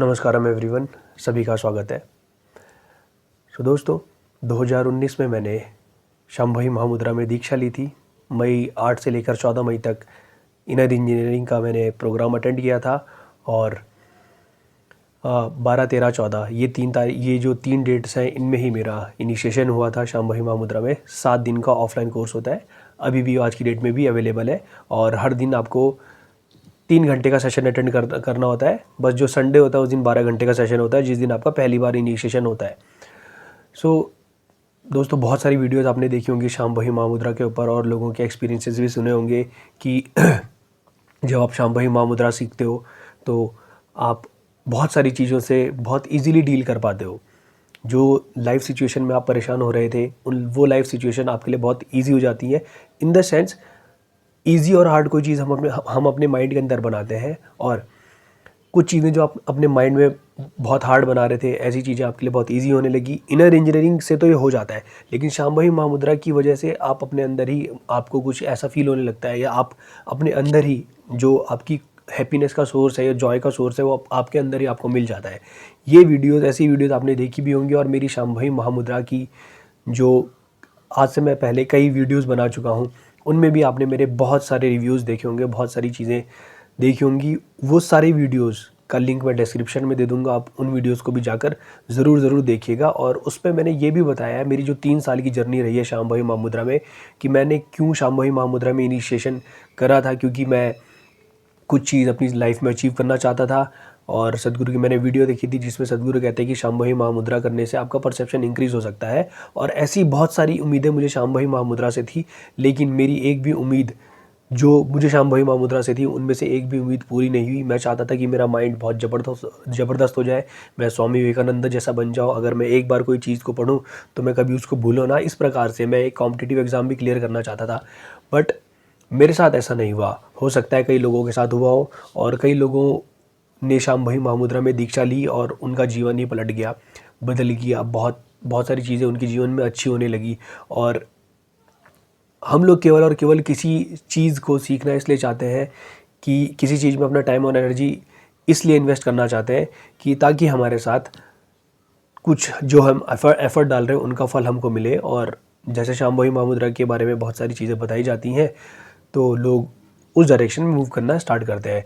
नमस्कारम everyone, सभी का स्वागत है। दोस्तों, 2019 में मैंने शांभवी महामुद्रा में दीक्षा ली थी। मई 8 से लेकर 14 मई तक इनर इंजीनियरिंग का मैंने प्रोग्राम अटेंड किया था और 12, 13, 14 ये जो 3 डेट्स हैं, इनमें ही मेरा इनिशिएशन हुआ था शांभवी महामुद्रा में। 7 दिन का ऑफलाइन कोर्स होता है, अभी भी आज की डेट में भी अवेलेबल है और हर दिन आपको 3 घंटे का सेशन अटेंड करना होता है। बस जो संडे होता है उस दिन 12 घंटे का सेशन होता है, जिस दिन आपका पहली बार इनिशिएशन होता है। दोस्तों, बहुत सारी वीडियोस आपने देखी होंगी शांभवी महामुद्रा के ऊपर और लोगों के एक्सपीरियंसेस भी सुने होंगे कि जब आप शांभवी महामुद्रा सीखते हो तो आप बहुत सारी चीज़ों से बहुत इजीली डील कर पाते हो। जो लाइफ सिचुएशन में आप परेशान हो रहे थे, वो लाइफ सिचुएशन आपके लिए बहुत ईजी हो जाती है। इन द सेंस, ईजी और हार्ड कोई चीज़ हम अपने माइंड के अंदर बनाते हैं और कुछ चीज़ें जो आप अपने माइंड में बहुत हार्ड बना रहे थे, ऐसी चीज़ें आपके लिए बहुत इजी होने लगी। इनर इंजीनियरिंग से तो ये हो जाता है, लेकिन शांभवी महामुद्रा की वजह से आप अपने अंदर ही आपको कुछ ऐसा फील होने लगता है, या आप अपने अंदर ही जो आपकी हैप्पीनेस का सोर्स है या जॉय का सोर्स है, वो आपके अंदर ही आपको मिल जाता है। ये वीडियोज़, ऐसी वीडियोज़ आपने देखी भी होंगी और मेरी शांभवी महामुद्रा की जो आज से मैं पहले कई वीडियोज़ बना चुका हूँ, उनमें भी आपने मेरे बहुत सारे रिव्यूज़ देखे होंगे, बहुत सारी चीज़ें देखी होंगी। वो सारी वीडियोज़ का लिंक मैं डिस्क्रिप्शन में दे दूंगा, आप उन वीडियोज़ को भी जाकर ज़रूर देखिएगा। और उस पर मैंने ये भी बताया है मेरी जो 3 साल की जर्नी रही है शांभवी महामुद्रा में, कि मैंने क्यों शांभवी महामुद्रा में इनिशिएशन करा था। क्योंकि मैं कुछ चीज़ अपनी लाइफ में अचीव करना चाहता था और सदगुरु की मैंने वीडियो देखी थी जिसमें सदगुरु कहते हैं कि शांभवी महामुद्रा करने से आपका परसेप्शन इंक्रीज़ हो सकता है। और ऐसी बहुत सारी उम्मीदें मुझे शांभवी महामुद्रा से थी, लेकिन मेरी एक भी उम्मीद जो मुझे शांभवी महामुद्रा से थी, उनमें से एक भी उम्मीद पूरी नहीं हुई। मैं चाहता था कि मेरा माइंड बहुत ज़बरदस्त हो जाए, मैं स्वामी विवेकानंद जैसा बन जाऊँ। अगर मैं एक बार कोई चीज़ को पढूँ तो मैं कभी उसको भूलूँ ना। इस प्रकार से मैं एक कॉम्पिटिटिव एग्ज़ाम भी क्लियर करना चाहता था, बट मेरे साथ ऐसा नहीं हुआ। हो सकता है कई लोगों के साथ हुआ हो, और कई लोगों ने शांभवी महामुद्रा में दीक्षा ली और उनका जीवन ही पलट गया, बदल गया। बहुत सारी चीज़ें उनके जीवन में अच्छी होने लगी। और हम लोग केवल और केवल किसी चीज़ को सीखना इसलिए चाहते हैं कि किसी चीज़ में अपना टाइम और एनर्जी इसलिए इन्वेस्ट करना चाहते हैं कि ताकि हमारे साथ कुछ जो हम एफर्ट डाल रहे हैं उनका फल हमको मिले। और जैसे शांभवी महामुद्रा के बारे में बहुत सारी चीज़ें बताई जाती हैं, तो लोग उस डायरेक्शन में मूव करना स्टार्ट करते हैं।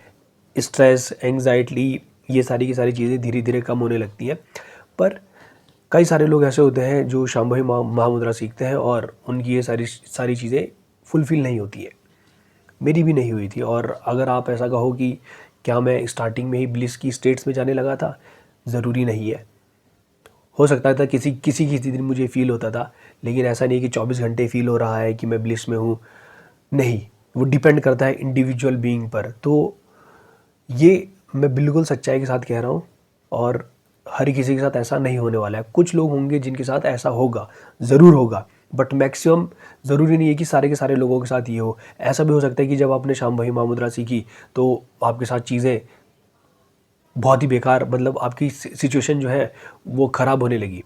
स्ट्रेस, एंग्जाइटी, ये सारी की सारी चीज़ें धीरे धीरे कम होने लगती हैं। पर कई सारे लोग ऐसे होते हैं जो शांभवी महामुद्रा सीखते हैं और उनकी ये सारी चीज़ें फुलफ़िल नहीं होती है। मेरी भी नहीं हुई थी। और अगर आप ऐसा कहो कि क्या मैं स्टार्टिंग में ही ब्लिस की स्टेट्स में जाने लगा था, ज़रूरी नहीं है। हो सकता था किसी दिन मुझे फ़ील होता था, लेकिन ऐसा नहीं कि 24 घंटे फ़ील हो रहा है कि मैं ब्लिस में हूँ। नहीं, वो डिपेंड करता है इंडिविजुअल बीइंग पर। तो ये मैं बिल्कुल सच्चाई के साथ कह रहा हूँ, और हर किसी के साथ ऐसा नहीं होने वाला है। कुछ लोग होंगे जिनके साथ ऐसा होगा, ज़रूर होगा, बट मैक्सिमम ज़रूरी नहीं है कि सारे के सारे लोगों के साथ ये हो। ऐसा भी हो सकता है कि जब आपने शांभवी महामुद्रा सीखी तो आपके साथ चीज़ें बहुत ही बेकार, मतलब आपकी सिचुएशन जो है वो ख़राब होने लगी।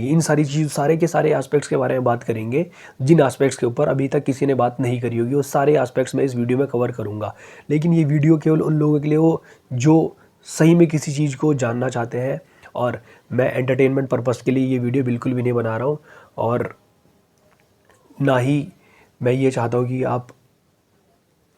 इन सारे के सारे एस्पेक्ट्स के बारे में बात करेंगे, जिन एस्पेक्ट्स के ऊपर अभी तक किसी ने बात नहीं करी होगी। वो सारे एस्पेक्ट्स मैं इस वीडियो में कवर करूँगा। लेकिन ये वीडियो केवल उन लोगों के लिए हो जो सही में किसी चीज़ को जानना चाहते हैं, और मैं एंटरटेनमेंट पर्पज़ के लिए ये वीडियो बिल्कुल भी नहीं बना रहा हूँ। और ना ही मैं ये चाहता हूँ कि आप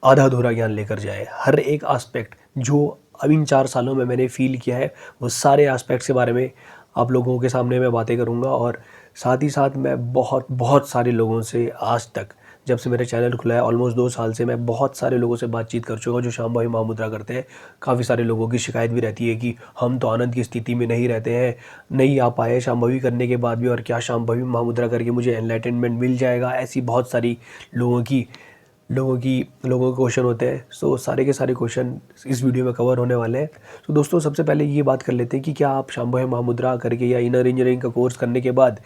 आधा अधूरा ज्ञान लेकर जाए। हर एक एस्पेक्ट जो अब इन 4 सालों में मैंने फ़ील किया है, वो सारे एस्पेक्ट्स के बारे में आप लोगों के सामने मैं बातें करूंगा। और साथ ही साथ मैं बहुत सारे लोगों से आज तक, जब से मेरा चैनल खुला है ऑलमोस्ट 2 साल से, मैं बहुत सारे लोगों से बातचीत कर चुका हूँ जो शांभवी महामुद्रा करते हैं। काफ़ी सारे लोगों की शिकायत भी रहती है कि हम तो आनंद की स्थिति में नहीं रहते हैं, नहीं आ पाए शांभवी करने के बाद भी, और क्या शांभवी महामुद्रा करके मुझे एनलाइटनमेंट मिल जाएगा। ऐसी बहुत सारी लोगों के क्वेश्चन होते हैं। सो सारे के सारे क्वेश्चन इस वीडियो में कवर होने वाले हैं। तो दोस्तों, सबसे पहले ये बात कर लेते हैं कि क्या आप शांभवी महामुद्रा करके या इनर इंजीनियरिंग का कोर्स करने के बाद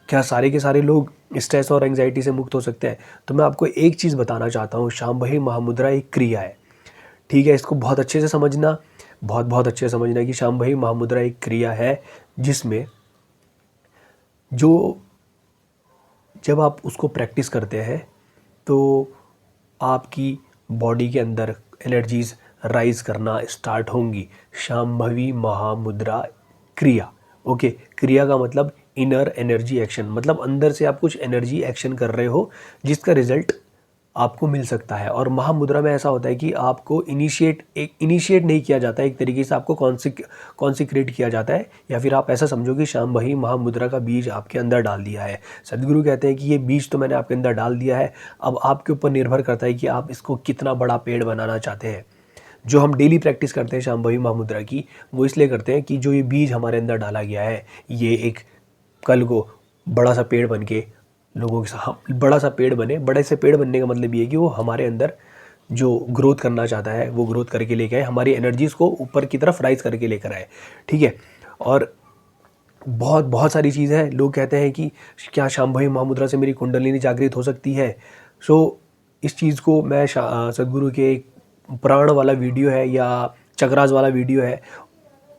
क्या सारे के सारे लोग स्ट्रेस और एंग्जाइटी से मुक्त हो सकते हैं। तो मैं आपको एक चीज़ बताना चाहता हूँ, शांभवी महामुद्रा एक क्रिया है। ठीक है, इसको बहुत अच्छे से समझना, बहुत अच्छे से समझना कि शांभवी महामुद्रा एक क्रिया है जिसमें जो जब आप उसको प्रैक्टिस करते हैं तो आपकी बॉडी के अंदर एनर्जीज़ राइज करना स्टार्ट होंगी। शांभवी महामुद्रा क्रिया। ओके, क्रिया का मतलब इनर एनर्जी एक्शन, मतलब अंदर से आप कुछ एनर्जी एक्शन कर रहे हो जिसका रिजल्ट आपको मिल सकता है। और महामुद्रा में ऐसा होता है कि आपको इनिशिएट नहीं किया जाता है, एक तरीके से आपको कॉन्सिक्रेट किया जाता है, या फिर आप ऐसा समझो कि शांभवी महामुद्रा का बीज आपके अंदर डाल दिया है। सदगुरु कहते हैं कि ये बीज तो मैंने आपके अंदर डाल दिया है, अब आपके ऊपर निर्भर करता है कि आप इसको कितना बड़ा पेड़ बनाना चाहते हैं। जो हम डेली प्रैक्टिस करते हैं शांभवी महामुद्रा की, वो इसलिए करते हैं कि जो ये बीज हमारे अंदर डाला गया है, ये एक कल को बड़ा सा पेड़ बन के लोगों के साथ बड़ा सा पेड़ बने। बड़े से पेड़ बनने का मतलब ये है कि वो हमारे अंदर जो ग्रोथ करना चाहता है वो ग्रोथ करके लेके आए, हमारी एनर्जीज़ को ऊपर की तरफ राइज करके लेकर आए। ठीक है, और बहुत बहुत सारी चीज़ें हैं। लोग कहते हैं कि क्या शांभवी महामुद्रा से मेरी कुंडलिनी जागृत हो सकती है। सो इस चीज़ को मैं सदगुरु के एक प्राण वाला वीडियो है या चक्रास वाला वीडियो है,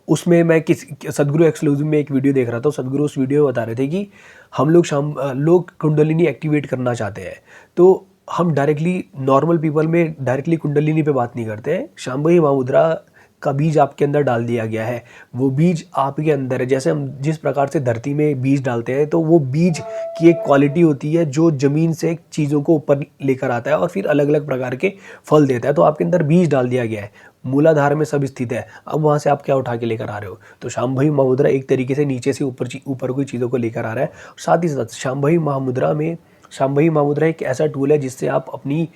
उसमें मैं सदगुरु एक्सक्लूसिव में एक वीडियो देख रहा था। सदगुरु उस वीडियो में बता रहे थे कि हम लोग कुंडलिनी एक्टिवेट करना चाहते हैं, तो हम डायरेक्टली नॉर्मल पीपल में डायरेक्टली कुंडलिनी पे बात नहीं करते हैं। शांभवी महामुद्रा का बीज आपके अंदर डाल दिया गया है, वो बीज आपके अंदर है। जैसे हम जिस प्रकार से धरती में बीज डालते हैं, तो वो बीज की एक क्वालिटी होती है जो ज़मीन से चीज़ों को ऊपर लेकर आता है और फिर अलग अलग प्रकार के फल देता है। तो आपके अंदर बीज डाल दिया गया है, मूलाधार में सब स्थित है। अब वहाँ से आप क्या उठा के लेकर आ रहे हो। तो शांभवी महामुद्रा एक तरीके से नीचे से ऊपर कोई चीज़ों को लेकर आ रहा है। साथ ही साथ शांभवी महामुद्रा एक ऐसा टूल है जिससे आप अपनी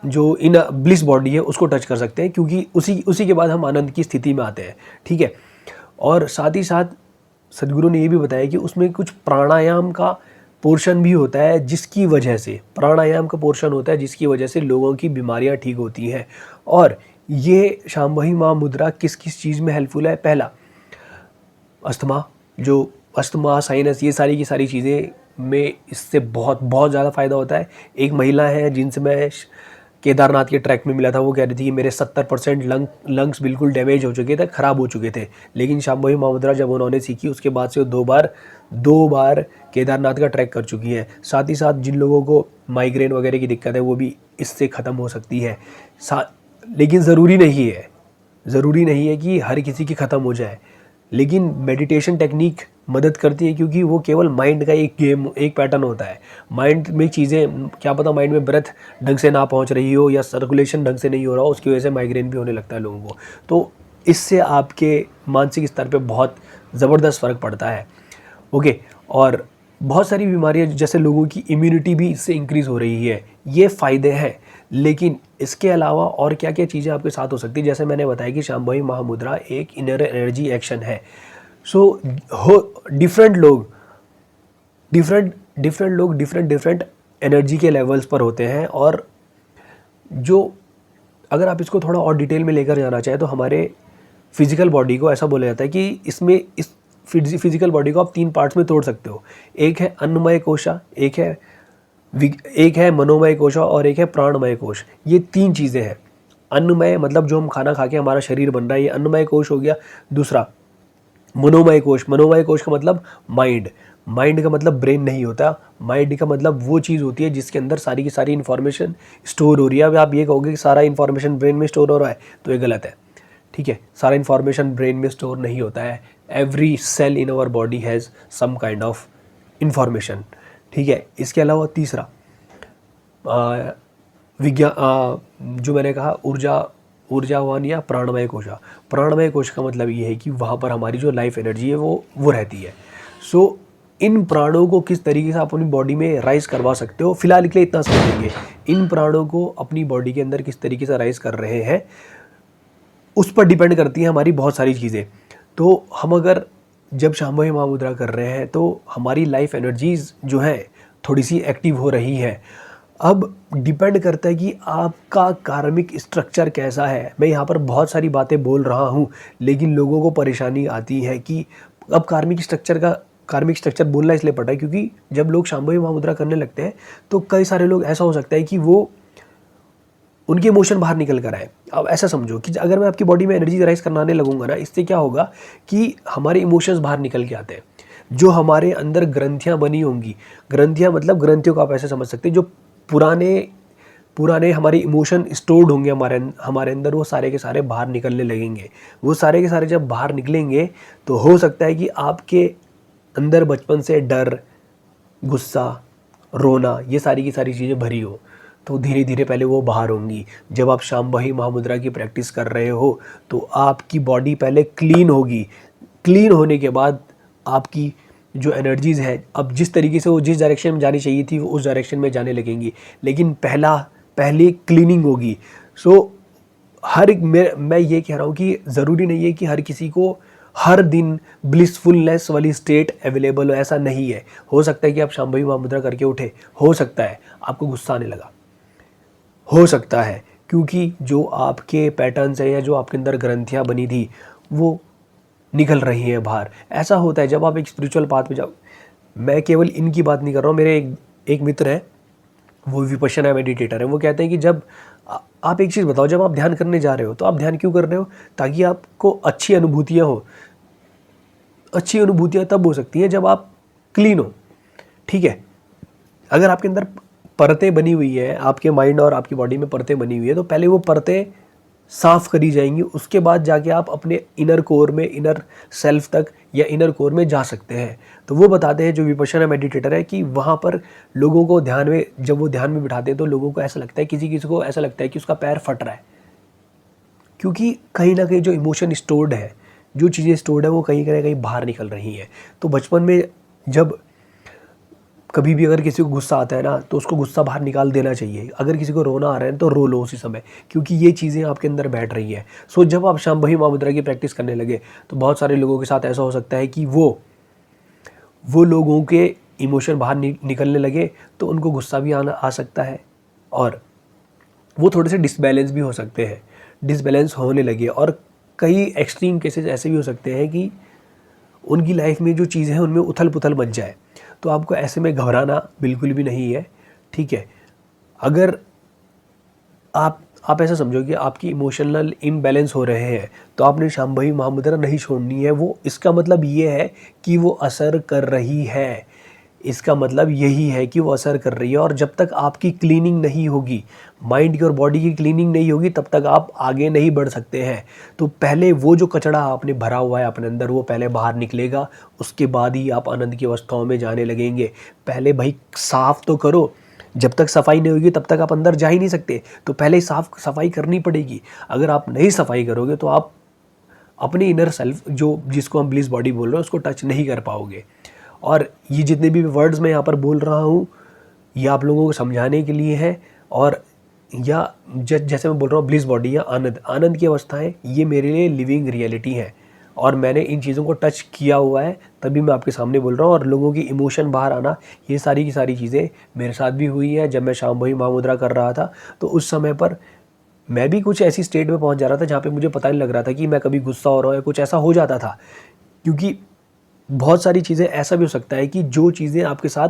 जो इन ब्लिस बॉडी है उसको टच कर सकते हैं, क्योंकि उसी के बाद हम आनंद की स्थिति में आते हैं। ठीक है, और साथ ही साथ सदगुरु ने ये भी बताया कि उसमें कुछ प्राणायाम का पोर्शन भी होता है, जिसकी वजह से लोगों की बीमारियां ठीक होती हैं। और ये शांभवी महामुद्रा किस किस चीज़ में हेल्पफुल है। पहला, अस्थमा साइनस, ये सारी की सारी चीज़ें में इससे बहुत बहुत ज़्यादा फ़ायदा होता है। एक महिला है जिनसे मैं केदारनाथ के ट्रैक में मिला था, वो कह रही थी कि मेरे 70% लंग्स बिल्कुल डैमेज हो चुके थे, ख़राब हो चुके थे। लेकिन शांभवी महामुद्रा जब उन्होंने सीखी, उसके बाद से वो दो बार केदारनाथ का ट्रैक कर चुकी हैं। साथ ही साथ जिन लोगों को माइग्रेन वगैरह की दिक्कत है, वो भी इससे ख़त्म हो सकती है। लेकिन ज़रूरी नहीं है कि हर किसी की ख़त्म हो जाए। लेकिन मेडिटेशन टेक्निक मदद करती है, क्योंकि वो केवल माइंड का एक पैटर्न होता है। माइंड में चीज़ें, क्या पता माइंड में ब्रेथ ढंग से ना पहुंच रही हो या सर्कुलेशन ढंग से नहीं हो रहा हो, उसकी वजह से माइग्रेन भी होने लगता है लोगों को। तो इससे आपके मानसिक स्तर पे बहुत ज़बरदस्त फ़र्क पड़ता है। ओके, और बहुत सारी बीमारियां, जैसे लोगों की इम्यूनिटी भी इससे इंक्रीज़ हो रही है। ये फ़ायदे हैं। लेकिन इसके अलावा और क्या क्या चीज़ें आपके साथ हो सकती है, जैसे मैंने बताया कि शांभवी महामुद्रा एक इनर एनर्जी एक्शन है। सो डिफरेंट लोग डिफरेंट एनर्जी के लेवल्स पर होते हैं। और जो अगर आप इसको थोड़ा और डिटेल में लेकर जाना चाहें, तो हमारे फिजिकल बॉडी को ऐसा बोला जाता है कि इस फिजिकल बॉडी को आप 3 पार्ट्स में तोड़ सकते हो। एक है अन्नमय कोशा, एक है मनोमय कोश और एक है प्राणमय कोश। ये 3 चीज़ें हैं। अन्नमय मतलब जो हम खाना खा के हमारा शरीर बन रहा है, ये अन्नमय कोश हो गया। दूसरा मनोमय कोश का मतलब माइंड का मतलब ब्रेन नहीं होता। माइंड का मतलब वो चीज़ होती है जिसके अंदर सारी की सारी इन्फॉर्मेशन स्टोर हो रही है। अब आप ये कहोगे कि सारा इन्फॉर्मेशन ब्रेन में स्टोर हो रहा है, तो ये गलत है। ठीक है, सारा इन्फॉर्मेशन ब्रेन में स्टोर नहीं होता है। Every cell in our body has some kind of information. ठीक है, इसके अलावा तीसरा जो मैंने कहा ऊर्जावान या प्राणमय कोशा। प्राणमय कोश का मतलब ये है कि वहाँ पर हमारी जो लाइफ एनर्जी है वो रहती है। सो इन प्राणों को किस तरीके से आप अपनी बॉडी में राइज करवा सकते हो, फिलहाल के लिए इतना समझेंगे। इन प्राणों को अपनी बॉडी के अंदर किस तरीके से राइज कर रहे हैं, उस पर डिपेंड करती है हमारी बहुत सारी चीज़ें। तो हम अगर जब शांभवी महामुद्रा कर रहे हैं, तो हमारी लाइफ एनर्जीज जो है थोड़ी सी एक्टिव हो रही है। अब डिपेंड करता है कि आपका कार्मिक स्ट्रक्चर कैसा है। मैं यहाँ पर बहुत सारी बातें बोल रहा हूँ, लेकिन लोगों को परेशानी आती है कि अब कार्मिक स्ट्रक्चर बोलना इसलिए पड़ा है क्योंकि जब लोग शांभवी महामुद्रा करने लगते हैं, तो कई सारे लोग ऐसा हो सकता है कि वो उनके इमोशन बाहर निकल कर आए। अब ऐसा समझो कि अगर मैं आपकी बॉडी में एनर्जी राइज करवाने लगूंगा ना, इससे क्या होगा कि हमारे इमोशंस बाहर निकल के आते हैं। जो हमारे अंदर ग्रंथियाँ बनी होंगी, ग्रंथियाँ मतलब ग्रंथियों को आप ऐसे समझ सकते हैं, जो पुराने पुराने हमारे इमोशन स्टोर्ड होंगे हमारे अंदर, वो सारे के सारे बाहर निकलने लगेंगे। वो सारे के सारे जब बाहर निकलेंगे तो हो सकता है कि आपके अंदर बचपन से डर, गुस्सा, रोना, ये सारी की सारी चीज़ें भरी हो, तो धीरे धीरे पहले वो बाहर होंगी। जब आप शांभवी महामुद्रा की प्रैक्टिस कर रहे हो तो आपकी बॉडी पहले क्लीन होगी। क्लीन होने के बाद आपकी जो एनर्जीज़ हैं, अब जिस तरीके से वो जिस डायरेक्शन में जानी चाहिए थी वो उस डायरेक्शन में जाने लगेंगी, लेकिन पहले क्लीनिंग होगी। सो मैं ये कह रहा हूँ कि ज़रूरी नहीं है कि हर किसी को हर दिन ब्लिसफुलनेस वाली स्टेट अवेलेबल हो, ऐसा नहीं है। हो सकता है कि आप शांभवी महामुद्रा करके उठे, हो सकता है आपको गुस्सा आने लगा, हो सकता है क्योंकि जो आपके पैटर्न्स हैं या जो आपके अंदर ग्रंथियाँ बनी थी वो निकल रही हैं बाहर। ऐसा होता है जब आप एक स्पिरिचुअल पाथ पे जाओ। मैं केवल इनकी बात नहीं कर रहा हूँ, मेरे एक मित्र है, वो विपश्यना मेडिटेटर है। वो कहते हैं कि जब आप एक चीज़ बताओ, जब आप ध्यान करने जा रहे हो तो आप ध्यान क्यों कर रहे हो? ताकि आपको अच्छी अनुभूतियाँ हो। अच्छी अनुभूतियाँ तब हो सकती हैं जब आप क्लीन हो, ठीक है। अगर आपके अंदर परतें बनी हुई है, आपके माइंड और आपकी बॉडी में परतें बनी हुई है, तो पहले वो परतें साफ़ करी जाएंगी, उसके बाद जाके आप अपने इनर कोर में, इनर सेल्फ तक या इनर कोर में जा सकते हैं। तो वो बताते हैं, जो विपश्यना मेडिटेटर है, कि वहाँ पर लोगों को ध्यान में, जब वो ध्यान में बिठाते हैं तो लोगों को ऐसा लगता है, किसी किसी को ऐसा लगता है कि उसका पैर फट रहा है, क्योंकि कहीं ना कहीं जो इमोशन स्टोर्ड है, जो चीज़ें स्टोर्ड है, वो कहीं ना कहीं बाहर निकल रही हैं। तो बचपन में जब कभी भी अगर किसी को गुस्सा आता है ना, तो उसको गुस्सा बाहर निकाल देना चाहिए। अगर किसी को रोना आ रहा है तो रो लो उसी समय, क्योंकि ये चीज़ें आपके अंदर बैठ रही है। सो जब आप शांभवी महामुद्रा की प्रैक्टिस करने लगे तो बहुत सारे लोगों के साथ ऐसा हो सकता है कि वो लोगों के इमोशन बाहर निकलने लगे, तो उनको गुस्सा भी आ सकता है, और वो थोड़े से डिसबैलेंस भी हो सकते हैं, डिसबैलेंस होने लगे। और कई एक्सट्रीम केसेस ऐसे भी हो सकते हैं कि उनकी लाइफ में जो चीज़ें हैं उनमें उथल पुथल मच जाए। तो आपको ऐसे में घबराना बिल्कुल भी नहीं है, ठीक है। अगर आप ऐसा समझो कि आपकी इमोशनल इम्बैलेंस हो रहे हैं, तो आपने शांभवी महामुद्रा नहीं छोड़नी है। वो, इसका मतलब ये है कि वो असर कर रही है, इसका मतलब यही है कि वो असर कर रही है। और जब तक आपकी क्लीनिंग नहीं होगी, माइंड की और बॉडी की क्लीनिंग नहीं होगी, तब तक आप आगे नहीं बढ़ सकते हैं। तो पहले वो जो कचरा आपने भरा हुआ है अपने अंदर, वो पहले बाहर निकलेगा, उसके बाद ही आप आनंद की अवस्थाओं में जाने लगेंगे। पहले भाई साफ़ तो करो, जब तक सफाई नहीं होगी तब तक आप अंदर जा ही नहीं सकते। तो पहले सफाई करनी पड़ेगी। अगर आप नहीं सफाई करोगे तो आप अपने इनर सेल्फ, जो जिसको हम ब्लिस बॉडी बोल रहे हैं, उसको टच नहीं कर पाओगे। और ये जितने भी वर्ड्स मैं यहाँ पर बोल रहा हूँ, ये आप लोगों को समझाने के लिए है। और या जैसे मैं बोल रहा हूँ ब्लिस बॉडी या आनंद की अवस्थाएं, ये मेरे लिए लिविंग रियलिटी है, और मैंने इन चीज़ों को टच किया हुआ है, तभी मैं आपके सामने बोल रहा हूँ। और लोगों की इमोशन बाहर आना, ये सारी की सारी चीज़ें मेरे साथ भी हुई है। जब मैं शांभवी महामुद्रा कर रहा था तो उस समय पर मैं भी कुछ ऐसी स्टेट में पहुँच जा रहा था जहाँ पे मुझे पता नहीं लग रहा था कि मैं कभी गुस्सा हो रहा हूँ या कुछ ऐसा हो जाता था। क्योंकि बहुत सारी चीज़ें, ऐसा भी हो सकता है कि जो चीज़ें आपके साथ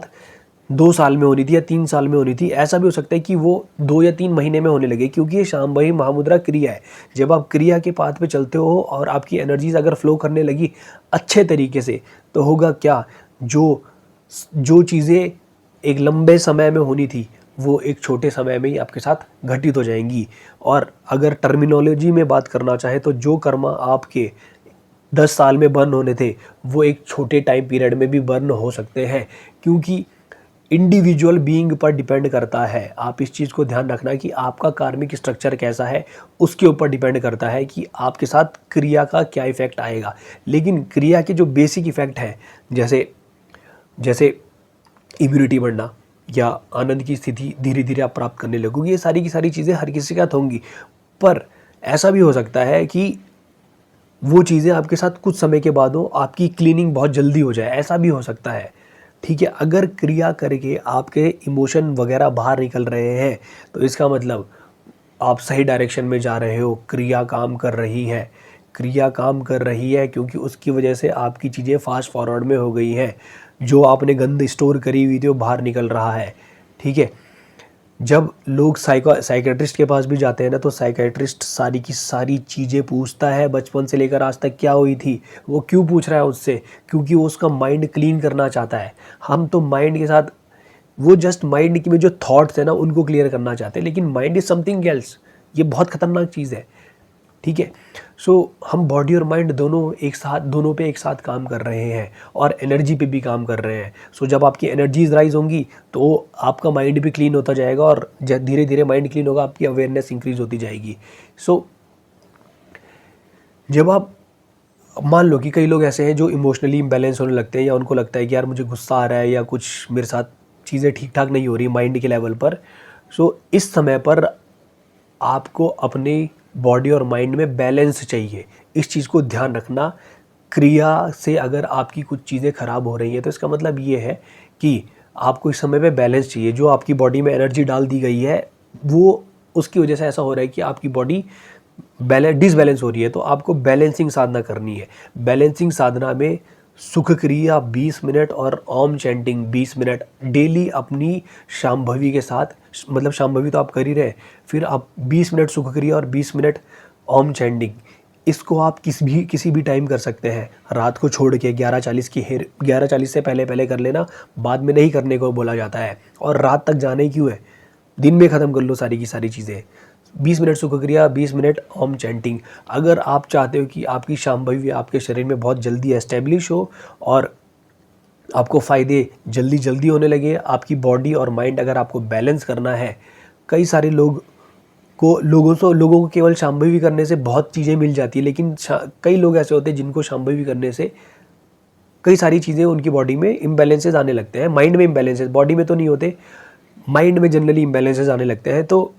2 साल में होनी थी या 3 साल में होनी थी, ऐसा भी हो सकता है कि वो 2 या 3 महीने में होने लगे, क्योंकि ये शांभवी महामुद्रा क्रिया है। जब आप क्रिया के पाथ पे चलते हो और आपकी एनर्जीज अगर फ्लो करने लगी अच्छे तरीके से, तो होगा क्या, जो चीज़ें एक लंबे समय में होनी थी, वो एक छोटे समय में ही आपके साथ घटित हो जाएंगी। और अगर टर्मिनोलॉजी में बात करना चाहे, तो जो कर्मा आपके 10 साल में बर्न होने थे, वो एक छोटे टाइम पीरियड में भी बर्न हो सकते हैं, क्योंकि इंडिविजुअल बीइंग पर डिपेंड करता है। आप इस चीज़ को ध्यान रखना कि आपका कार्मिक स्ट्रक्चर कैसा है, उसके ऊपर डिपेंड करता है कि आपके साथ क्रिया का क्या इफ़ेक्ट आएगा। लेकिन क्रिया के जो बेसिक इफ़ेक्ट हैं, जैसे इम्यूनिटी बढ़ना या आनंद की स्थिति धीरे धीरे आप प्राप्त करने लगोगे, ये सारी की सारी चीज़ें हर किसी के साथ होंगी। पर ऐसा भी हो सकता है कि वो चीज़ें आपके साथ कुछ समय के बाद हो, आपकी क्लीनिंग बहुत जल्दी हो जाए, ऐसा भी हो सकता है, ठीक है। अगर क्रिया करके आपके इमोशन वगैरह बाहर निकल रहे हैं, तो इसका मतलब आप सही डायरेक्शन में जा रहे हो, क्रिया काम कर रही है, क्रिया काम कर रही है, क्योंकि उसकी वजह से आपकी चीज़ें फास्ट फॉरवर्ड में हो गई हैं। जो आपने गंद स्टोर करी हुई थी वो बाहर निकल रहा है, ठीक है। जब लोग साइकेट्रिस्ट के पास भी जाते हैं ना, तो साइकेट्रिस्ट सारी की सारी चीज़ें पूछता है, बचपन से लेकर आज तक क्या हुई थी। वो क्यों पूछ रहा है उससे? क्योंकि वो उसका माइंड क्लीन करना चाहता है। हम तो माइंड के साथ वो जस्ट माइंड की में जो थॉट्स है ना उनको क्लियर करना चाहते हैं, लेकिन माइंड इज समथिंग एल्स। ये बहुत खतरनाक चीज़ है, ठीक है। सो हम बॉडी और माइंड दोनों पे एक साथ काम कर रहे हैं और एनर्जी पे भी काम कर रहे हैं। सो जब आपकी एनर्जीज राइज होंगी तो आपका माइंड भी क्लीन होता जाएगा, और धीरे धीरे माइंड क्लीन होगा, आपकी अवेयरनेस इंक्रीज होती जाएगी। सो जब आप मान लो कि कई लोग ऐसे हैं जो इमोशनली इम्बैलेंस होने लगते हैं, या उनको लगता है कि यार मुझे गुस्सा आ रहा है या कुछ मेरे साथ चीज़ें ठीक ठाक नहीं हो रही माइंड के लेवल पर। सो इस समय पर आपको अपनी बॉडी और माइंड में बैलेंस चाहिए। इस चीज़ को ध्यान रखना। क्रिया से अगर आपकी कुछ चीज़ें ख़राब हो रही हैं तो इसका मतलब ये है कि आपको इस समय पे बैलेंस चाहिए। जो आपकी बॉडी में एनर्जी डाल दी गई है वो उसकी वजह से ऐसा हो रहा है कि आपकी बॉडी डिसबैलेंस हो रही है, तो आपको बैलेंसिंग साधना करनी है। बैलेंसिंग साधना में सुख क्रिया 20 मिनट और ओम चैंटिंग 20 मिनट डेली अपनी शांभवी के साथ, मतलब शांभवी तो आप कर ही रहे, फिर आप 20 मिनट सुख क्रिया और 20 मिनट ओम चैंटिंग, इसको आप किसी भी टाइम कर सकते हैं, रात को छोड़ के 11:40 से पहले पहले कर लेना, बाद में नहीं करने को बोला जाता है। और रात तक जाने क्यों है, दिन में ख़त्म कर लो सारी की सारी चीज़ें। 20 मिनट सुख क्रिया, 20 मिनट ओम चैंटिंग। अगर आप चाहते हो कि आपकी शांभवी आपके शरीर में बहुत जल्दी एस्टेब्लिश हो और आपको फ़ायदे जल्दी जल्दी होने लगे, आपकी बॉडी और माइंड अगर आपको बैलेंस करना है, कई सारे लोगों को केवल शांभवी करने से बहुत चीज़ें मिल जाती है, लेकिन कई लोग ऐसे होते हैं जिनको शांभवी करने से कई सारी चीज़ें उनकी बॉडी में इम्बैलेंसेस आने लगते हैं। माइंड में इम्बैलेंसेस, बॉडी में तो नहीं होते, माइंड में जनरली इम्बैलेंसेस आने लगते हैं। तो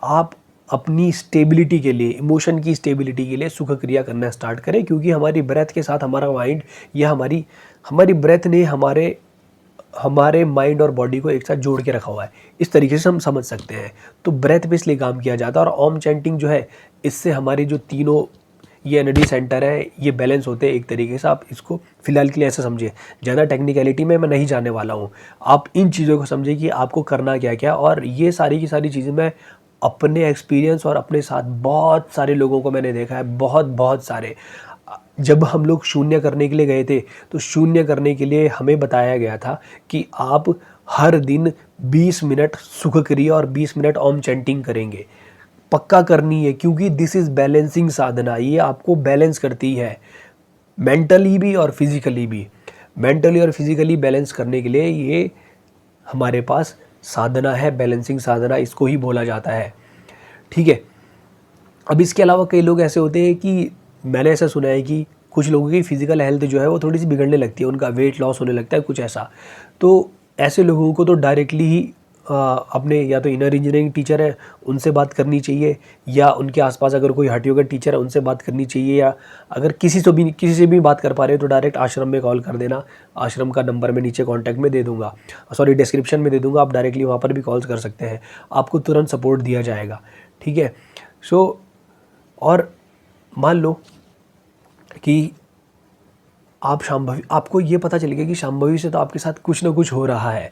आप अपनी स्टेबिलिटी के लिए, इमोशन की स्टेबिलिटी के लिए सुख क्रिया करना स्टार्ट करें, क्योंकि हमारी ब्रेथ के साथ हमारा माइंड या हमारी ब्रेथ ने हमारे माइंड और बॉडी को एक साथ जोड़ के रखा हुआ है। इस तरीके से हम समझ सकते हैं। तो ब्रेथ पे इसलिए काम किया जाता है। और ओम चैंटिंग जो है, इससे हमारे जो तीनों ये एनर्जी सेंटर है ये बैलेंस होते हैं एक तरीके से। आप इसको फिलहाल के लिए ऐसा समझिए, ज़्यादा टेक्निकलिटी में मैं नहीं जाने वाला हूँ। आप इन चीज़ों को समझिए कि आपको करना क्या क्या, और ये सारी की सारी चीज़ें मैं अपने एक्सपीरियंस और अपने साथ बहुत सारे लोगों को मैंने देखा है, बहुत सारे। जब हम लोग शून्य करने के लिए गए थे तो शून्य करने के लिए हमें बताया गया था कि आप हर दिन 20 मिनट सुख क्रिया और 20 मिनट ओम चैंटिंग करेंगे, पक्का करनी है, क्योंकि दिस इज़ बैलेंसिंग साधना। ये आपको बैलेंस करती है, मेंटली भी और फिजिकली भी। मेंटली और फिजिकली बैलेंस करने के लिए ये हमारे पास साधना है, बैलेंसिंग साधना इसको ही बोला जाता है, ठीक है। अब इसके अलावा कई लोग ऐसे होते हैं कि मैंने ऐसा सुना है कि कुछ लोगों की फिजिकल हेल्थ जो है वो थोड़ी सी बिगड़ने लगती है, उनका वेट लॉस होने लगता है, कुछ ऐसा। तो ऐसे लोगों को तो डायरेक्टली ही अपने या तो इनर इंजीनियरिंग टीचर है उनसे बात करनी चाहिए, या उनके आसपास अगर कोई हठ योगा टीचर है उनसे बात करनी चाहिए, या अगर किसी से भी बात कर पा रहे हो तो डायरेक्ट आश्रम में कॉल कर देना। आश्रम का नंबर मैं नीचे कॉन्टैक्ट में दे दूँगा, डिस्क्रिप्शन में दे दूँगा, आप डायरेक्टली वहाँ पर भी कॉल्स कर सकते हैं, आपको तुरंत सपोर्ट दिया जाएगा, ठीक है। सो और मान लो कि आप शांभवी, आपको ये पता चलेगा कि शांभवी से तो आपके साथ कुछ ना कुछ हो रहा है,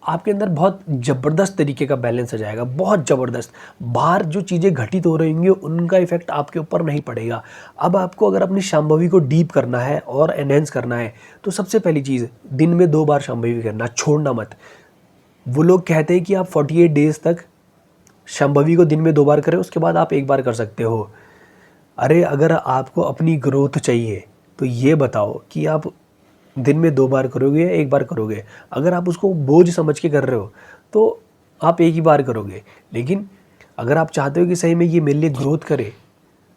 आपके अंदर बहुत ज़बरदस्त तरीके का बैलेंस आ जाएगा, बहुत ज़बरदस्त। बाहर जो चीज़ें घटित हो रही होंगी उनका इफेक्ट आपके ऊपर नहीं पड़ेगा। अब आपको अगर अपनी शांभवी को डीप करना है और एनहेंस करना है तो सबसे पहली चीज़, दिन में 2 बार शांभवी करना, छोड़ना मत। वो लोग कहते हैं कि आप 48 डेज़ तक शांभवी को दिन में 2 बार करें, उसके बाद आप 1 बार कर सकते हो। अरे अगर आपको अपनी ग्रोथ चाहिए तो ये बताओ कि आप दिन में 2 बार करोगे या 1 बार करोगे। अगर आप उसको बोझ समझ के कर रहे हो तो आप 1 ही बार करोगे, लेकिन अगर आप चाहते हो कि सही में ये मेरे लिए ग्रोथ करे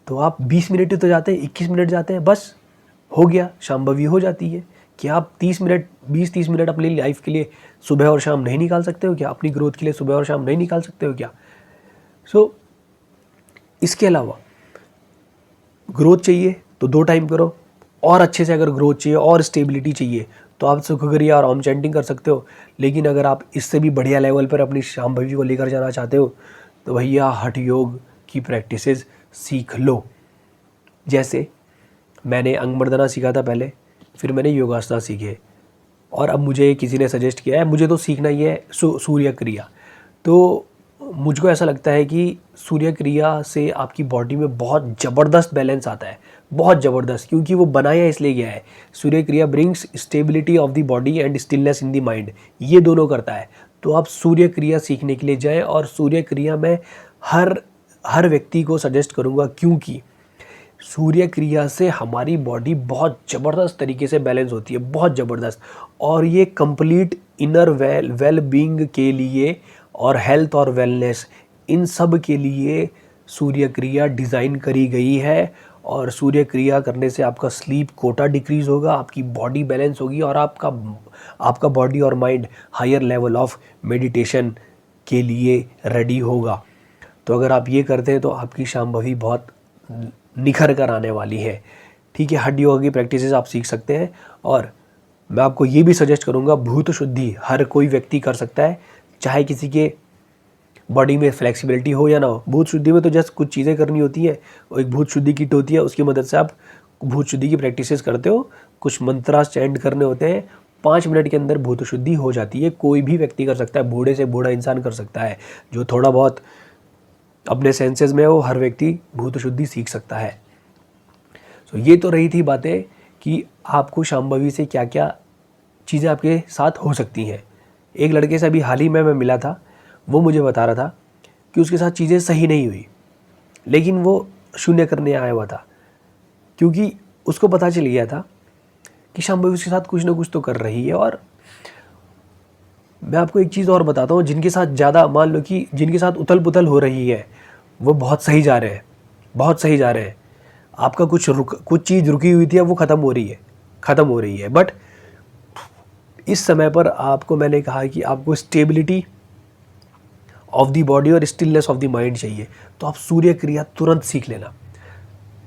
तो आप 20 मिनट ही तो जाते हैं, 21 मिनट जाते हैं, बस हो गया, शांभवी हो जाती है। कि आप 20-30 मिनट अपनी लाइफ के लिए सुबह और शाम नहीं निकाल सकते हो क्या? अपनी ग्रोथ के लिए सुबह और शाम नहीं निकाल सकते हो क्या? इसके अलावा ग्रोथ चाहिए तो 2 टाइम करो, और अच्छे से अगर ग्रोथ चाहिए और स्टेबिलिटी चाहिए तो आप सुख क्रिया और ओम चैंटिंग कर सकते हो। लेकिन अगर आप इससे भी बढ़िया लेवल पर अपनी शांभवी को लेकर जाना चाहते हो तो भैया हठ योग की प्रैक्टिसेस सीख लो। जैसे मैंने अंगमर्दना सीखा था पहले, फिर मैंने योगासना सीखे, और अब मुझे किसी ने सजेस्ट किया है, मुझे तो सीखना ही है सूर्य क्रिया। तो मुझको ऐसा लगता है कि सूर्य क्रिया से आपकी बॉडी में बहुत ज़बरदस्त बैलेंस आता है, बहुत ज़बरदस्त, क्योंकि वो बनाया इसलिए गया है। सूर्य क्रिया brings stability of the body and stillness in the mind, ये दोनों करता है। तो आप सूर्य क्रिया सीखने के लिए जाएं, और सूर्य क्रिया मैं हर व्यक्ति को सजेस्ट करूंगा, क्योंकि सूर्य क्रिया से हमारी बॉडी बहुत ज़बरदस्त तरीके से बैलेंस होती है, बहुत ज़बरदस्त। और ये कंप्लीट इनर वेल बीइंग के लिए और हेल्थ और वेलनेस, इन सब के लिए सूर्य क्रिया डिज़ाइन करी गई है। और सूर्य क्रिया करने से आपका स्लीप कोटा डिक्रीज़ होगा, आपकी बॉडी बैलेंस होगी, और आपका बॉडी और mind higher level of meditation के लिए रेडी होगा। तो अगर आप ये करते हैं तो आपकी शांभवी बहुत निखर कर आने वाली है। ठीक है, हठ योगा की प्रैक्टिसेस आप सीख सकते हैं। और मैं आपको ये भी सजेस्ट करूँगा, भूत शुद्धि हर कोई व्यक्ति कर सकता है, चाहे किसी के बॉडी में फ्लेक्सिबिलिटी हो या ना हो। भूत शुद्धि में तो जस्ट कुछ चीज़ें करनी होती है, और एक भूत शुद्धि किट होती है, उसकी मदद से आप भूत शुद्धि की प्रैक्टिसेस करते हो, कुछ मंत्रास चैंट करने होते हैं, 5 मिनट के अंदर भूत शुद्धि हो जाती है। कोई भी व्यक्ति कर सकता है, बूढ़े से बूढ़ा इंसान कर सकता है, जो थोड़ा बहुत अपने सेंसेस में हो, हर व्यक्ति भूत शुद्धि सीख सकता है। तो ये तो रही थी बातें कि आपको शांभवी से क्या क्या चीज़ें आपके साथ हो सकती हैं। एक लड़के से अभी हाल ही में मैं मिला था, वो मुझे बता रहा था कि उसके साथ चीज़ें सही नहीं हुई, लेकिन वो शून्य करने आया हुआ था, क्योंकि उसको पता चल गया था कि शांभवी उसके साथ कुछ ना कुछ तो कर रही है। और मैं आपको एक चीज़ और बताता हूँ, जिनके साथ ज़्यादा, मान लो कि जिनके साथ उथल पुथल हो रही है, वो बहुत सही जा रहे हैं, बहुत सही जा रहे हैं। आपका कुछ चीज़ रुकी हुई थी, अब वो ख़त्म हो रही है। बट इस समय पर आपको मैंने कहा कि आपको स्टेबिलिटी ऑफ द बॉडी और स्टिलनेस ऑफ द माइंड चाहिए, तो आप सूर्य क्रिया तुरंत सीख लेना।